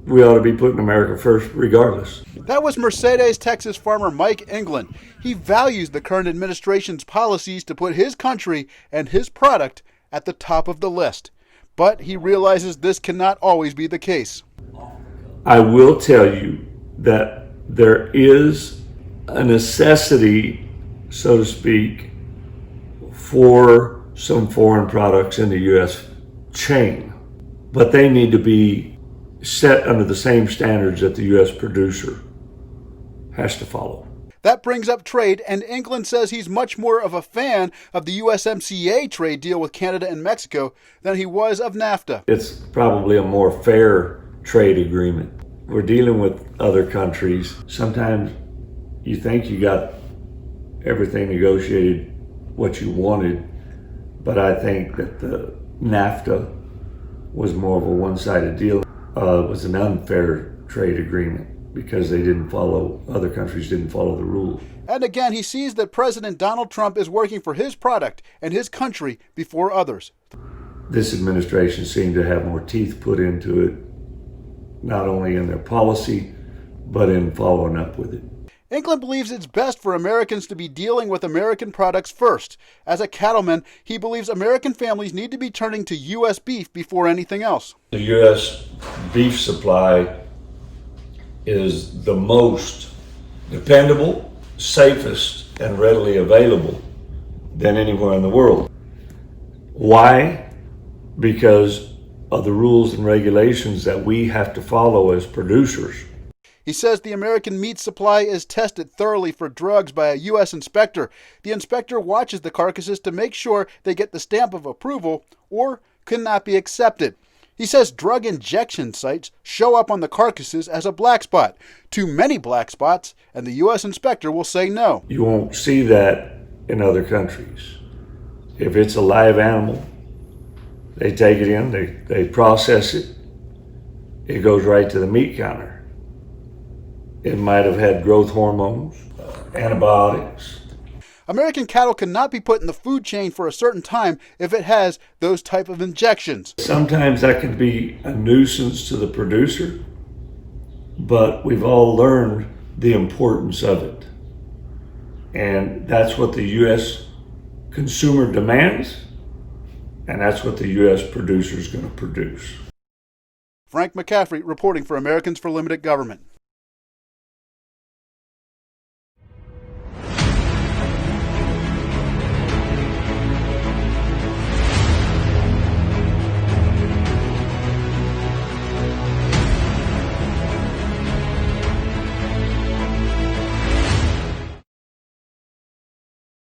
we ought to be putting America first regardless. That was Mercedes, Texas farmer Mike England. He values the current administration's policies to put his country and his product at the top of the list. But he realizes this cannot always be the case. I will tell you that there is a necessity, so to speak, for some foreign products in the U.S. chain, but they need to be set under the same standards that the U.S. producer has to follow. That brings up trade, and England says he's much more of a fan of the USMCA trade deal with Canada and Mexico than he was of NAFTA. It's probably a more fair trade agreement. We're dealing with other countries. Sometimes you think you got everything negotiated what you wanted, but I think that the NAFTA was more of a one-sided deal. It was an unfair trade agreement because other countries didn't follow the rules. And again, he sees that President Donald Trump is working for his product and his country before others. This administration seemed to have more teeth put into it, not only in their policy, but in following up with it. England believes it's best for Americans to be dealing with American products first. As a cattleman, he believes American families need to be turning to U.S. beef before anything else. The U.S. beef supply is the most dependable, safest, and readily available than anywhere in the world. Why? Because of the rules and regulations that we have to follow as producers. He says the American meat supply is tested thoroughly for drugs by a U.S. inspector. The inspector watches the carcasses to make sure they get the stamp of approval or cannot be accepted. He says drug injection sites show up on the carcasses as a black spot. Too many black spots, and the U.S. inspector will say no. You won't see that in other countries. If it's a live animal, they take it in, they process it, it goes right to the meat counter. It might have had growth hormones, antibiotics. American cattle cannot be put in the food chain for a certain time if it has those type of injections. Sometimes that can be a nuisance to the producer, but we've all learned the importance of it. And that's what the U.S. consumer demands, and that's what the U.S. producer is going to produce. Frank McCaffrey reporting for Americans for Limited Government.